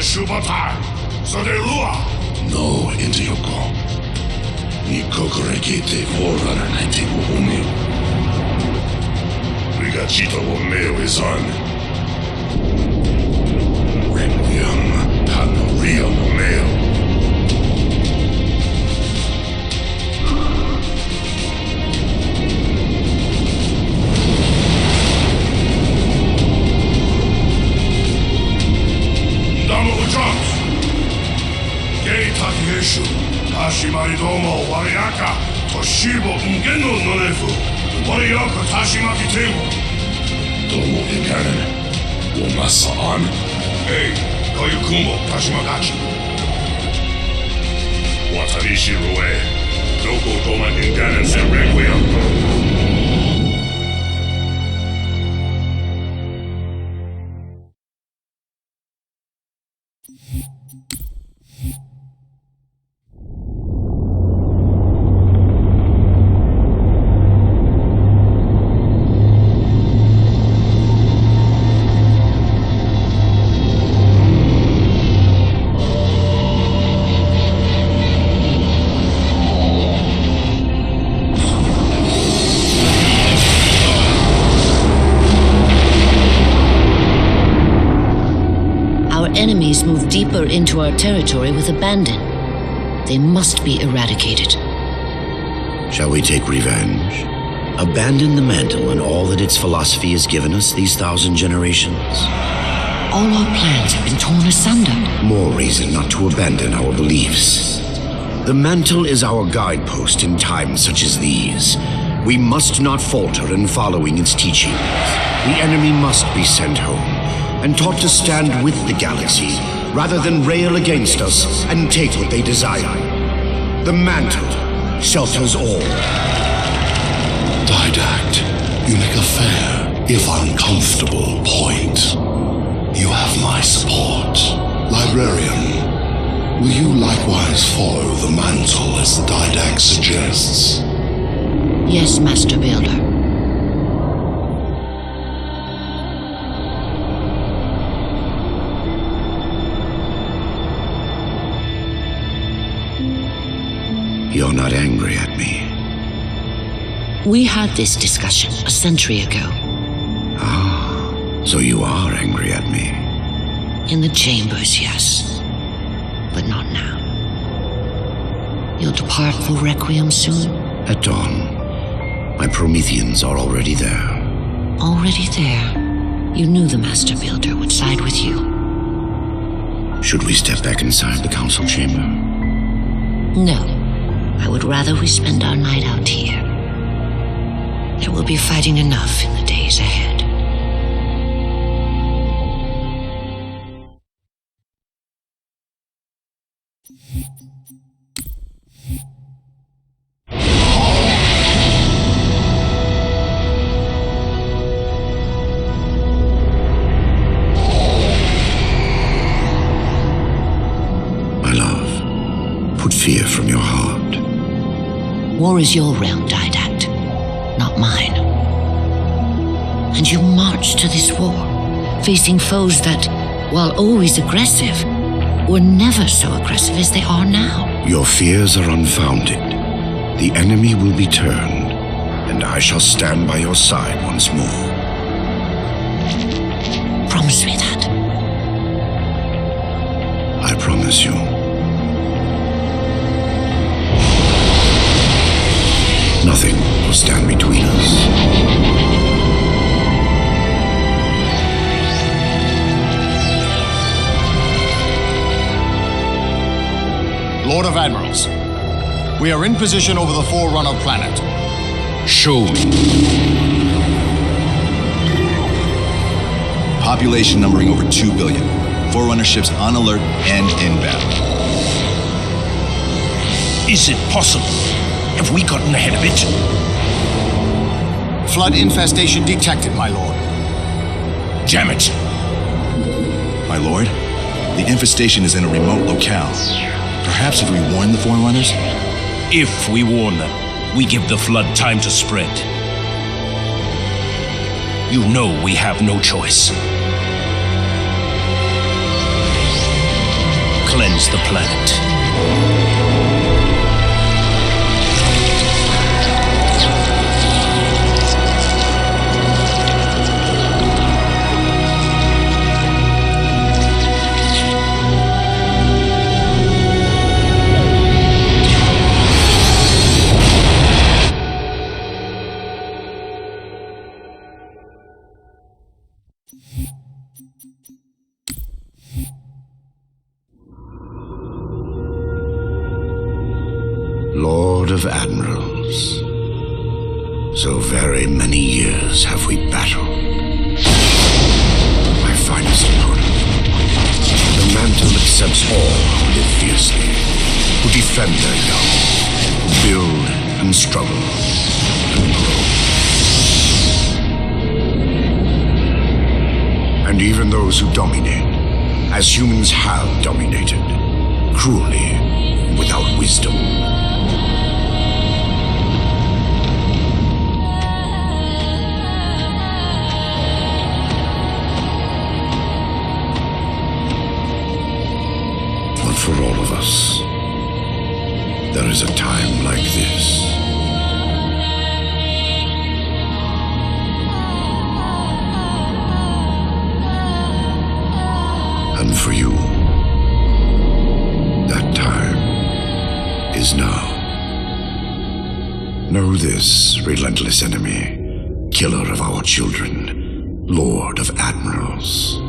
Shubatai, Sodelua. No, Intiyoko. Ni kokoregete forerunner naite wo umeo. Rigachito wo meo is on. Requiem, Hanoria wo meo. Takeshu, Tashimari Domo, Wariaka, Toshibo, Ngeno Nonefu, Warioka Tashimaki Temo. Domo Ikanen, Womasa on. Hey, Koyukumo, Tashimagachi. Watarishi Rue, Doko Goma Inganen Sen Requiem. Enemies move deeper into our territory with abandon. They must be eradicated. Shall we take revenge? Abandon the mantle and all that its philosophy has given us these 1,000 generations? All our plans have been torn asunder. More reason not to abandon our beliefs. The mantle is our guidepost in times such as these. We must not falter in following its teachings. The enemy must be sent home and taught to stand with the galaxy, rather than rail against us and take what they desire. The mantle shelters all. Didact, you make a fair, if uncomfortable, point. You have my support. Librarian, will you likewise follow the mantle as the Didact suggests? Yes, Master Builder. You're not angry at me. We had this discussion a century ago. Ah, so you are angry at me. In the chambers, yes. But not now. You'll depart for Requiem soon? At dawn. My Prometheans are already there. Already there? You knew the Master Builder would side with you. Should we step back inside the council chamber? No. I would rather we spend our night out here. There will be fighting enough in the days ahead. My love, put fear from your heart. War is your realm, Didact, not mine. And you marched to this war, facing foes that, while always aggressive, were never so aggressive as they are now. Your fears are unfounded. The enemy will be turned, and I shall stand by your side once more. Promise me that. I promise you. Nothing will stand between us. Lord of Admirals, we are in position over the Forerunner planet. Show me. Population numbering over 2 billion. Forerunner ships on alert and inbound. Is it possible? Have we gotten ahead of it? Flood infestation detected, my lord. Damn it! My lord, the infestation is in a remote locale. Perhaps if we warn the Forerunners? If we warn them, we give the flood time to spread. You know we have no choice. cleanse the planet. Lord of Admirals, so very many years have we battled. My finest opponent, the mantle accepts all who live fiercely, who defend their young, who build and struggle and grow. And even those who dominate, as humans have dominated, cruelly, without wisdom. For all of us, there is a time like this. And for you, that time is now. Know this, relentless enemy, killer of our children, Lord of Admirals.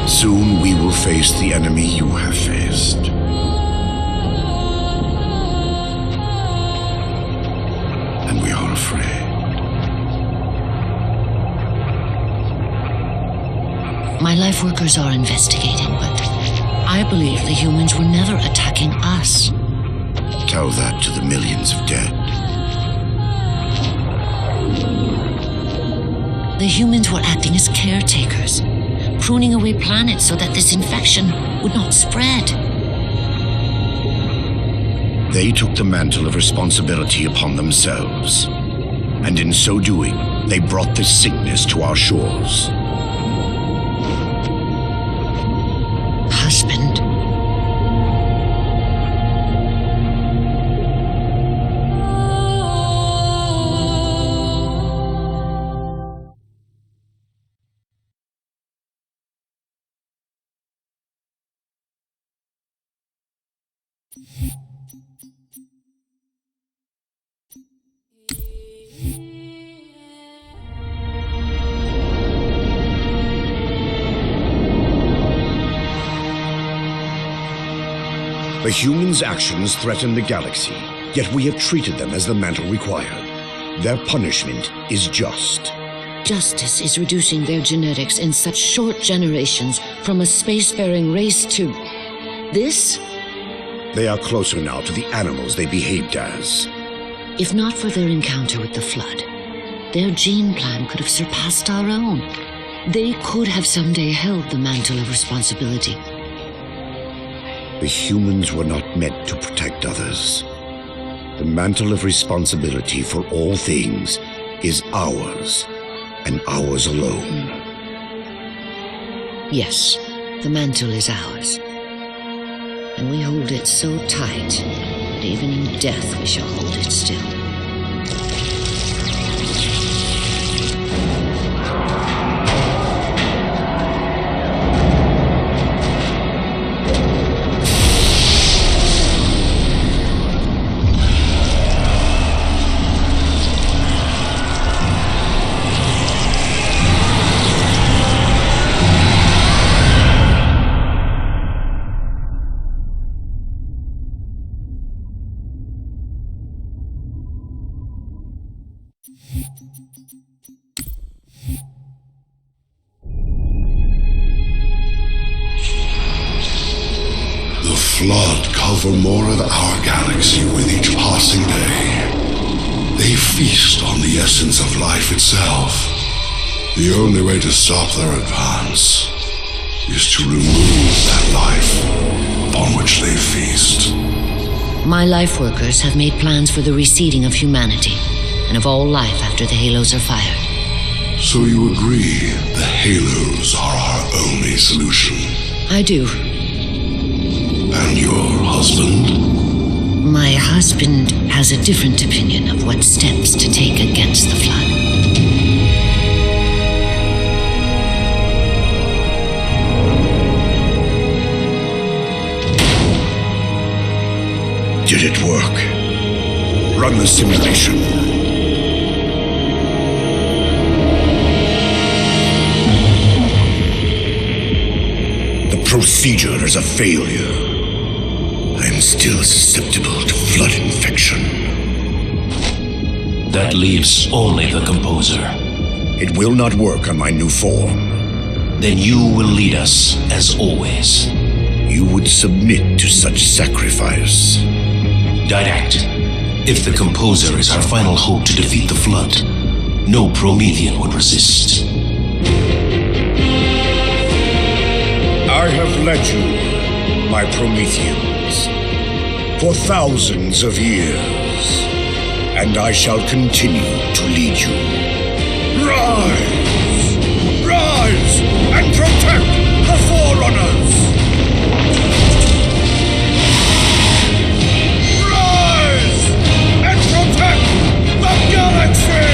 Soon we will face the enemy you have faced. And we are afraid. My life workers are investigating, but I believe the humans were never attacking us. Tell that to the millions of dead. The humans were acting as caretakers, pruning away planets so that this infection would not spread. They took the mantle of responsibility upon themselves, and in so doing, they brought this sickness to our shores. Husband. The humans' actions threaten the galaxy, yet we have treated them as the mantle required. Their punishment is just. Justice is reducing their genetics in such short generations from a spacefaring race to this? They are closer now to the animals they behaved as. If not for their encounter with the Flood, their gene plan could have surpassed our own. They could have someday held the mantle of responsibility. The humans were not meant to protect others. The mantle of responsibility for all things is ours, and ours alone. Yes, the mantle is ours. And we hold it so tight that even in death we shall hold it still. The Flood cover more of our galaxy with each passing day. They feast on the essence of life itself. The only way to stop their advance is to remove that life upon which they feast. My life workers have made plans for the reseeding of humanity and of all life after the halos are fired. So you agree the Halos are our only solution? I do. And your husband? My husband has a different opinion of what steps to take against the Flood. Did it work? Run the simulation. The procedure is a failure. I am still susceptible to Flood infection. That leaves only the Composer. It will not work on my new form. Then you will lead us, as always. You would submit to such sacrifice. Didact, if the Composer is our final hope to defeat the Flood, no Promethean would resist. I have led you, my Prometheans, for thousands of years, and I shall continue to lead you. Rise! Rise and protect the Forerunners! Rise and protect the galaxy!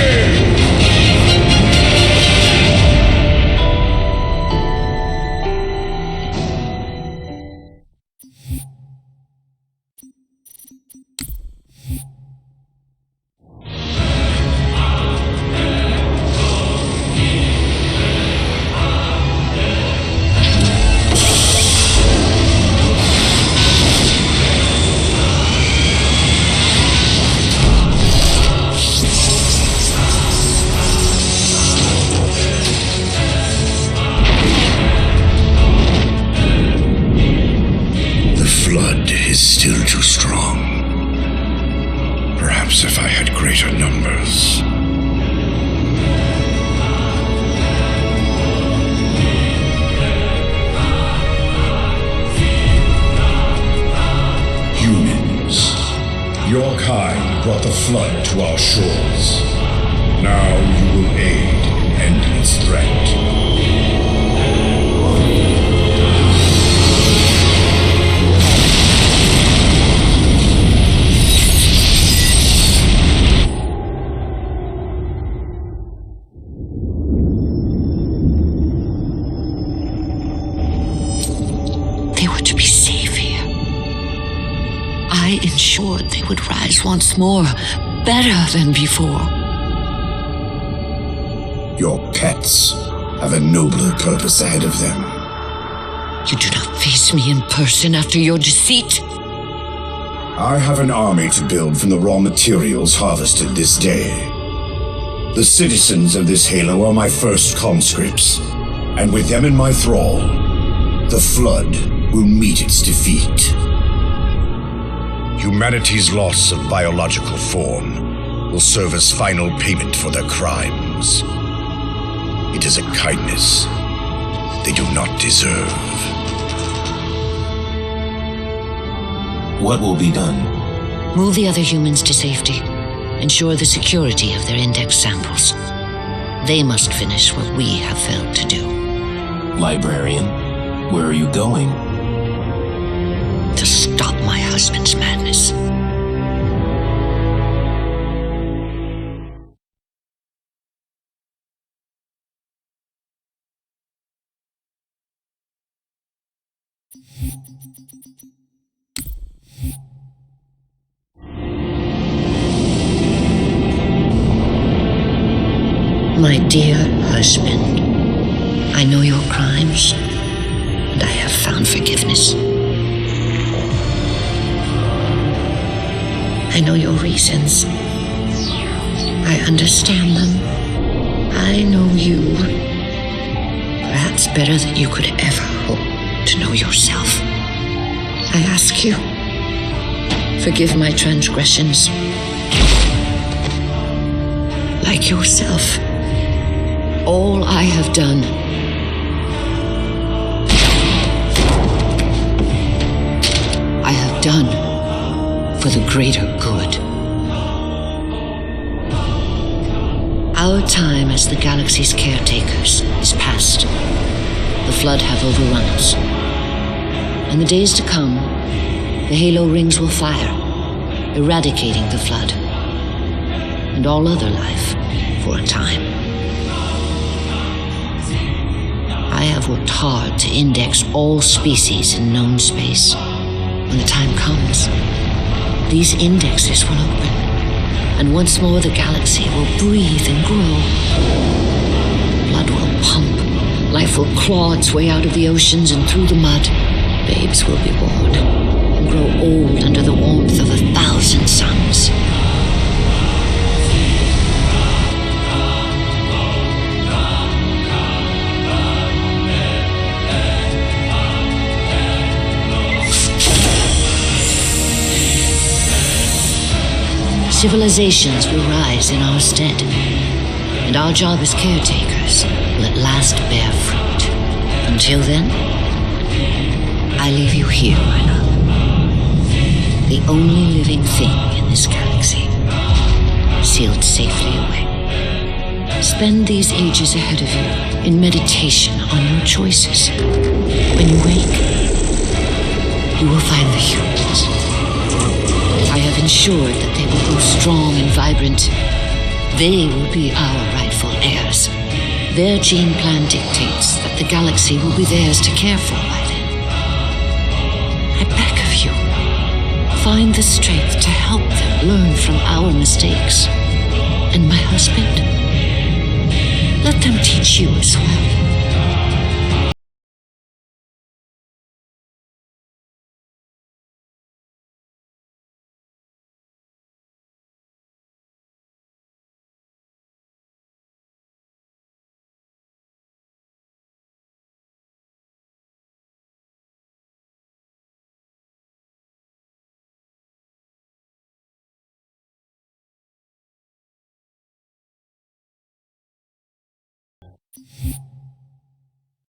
Still too strong. Perhaps if I had greater numbers. Humans, your kind brought the Flood to our shores. Now you will aid in ending its threat. I ensured they would rise once more, better than before. Your pets have a nobler purpose ahead of them. You do not face me in person after your deceit. I have an army to build from the raw materials harvested this day. The citizens of this Halo are my first conscripts, and with them in my thrall, the Flood will meet its defeat. Humanity's loss of biological form will serve as final payment for their crimes. It is a kindness they do not deserve. What will be done? Move the other humans to safety. Ensure the security of their index samples. They must finish what we have failed to do. Librarian, where are you going? To stop my husband's madness. My dear husband, I know your crimes, and I have found forgiveness. I know your reasons. I understand them. I know you. Perhaps better than you could ever hope to know yourself. I ask you, forgive my transgressions. Like yourself, all I have done for the greater good. Our time as the galaxy's caretakers is past. The Flood have overrun us. In the days to come, the Halo rings will fire, eradicating the Flood and all other life for a time. I have worked hard to index all species in known space. When the time comes, these indexes will open, and once more the galaxy will breathe and grow. Blood will pump, life will claw its way out of the oceans and through the mud. Babes will be born and grow old under the warmth of 1,000 suns. Civilizations will rise in our stead, and our job as caretakers will at last bear fruit. Until then, I leave you here, my love. The only living thing in this galaxy, sealed safely away. Spend these ages ahead of you in meditation on your choices. When you wake, you will find the humans. I have ensured that they will grow strong and vibrant. They will be our rightful heirs. Their gene plan dictates that the galaxy will be theirs to care for by then. I beg of you, find the strength to help them learn from our mistakes. And my husband, let them teach you as well.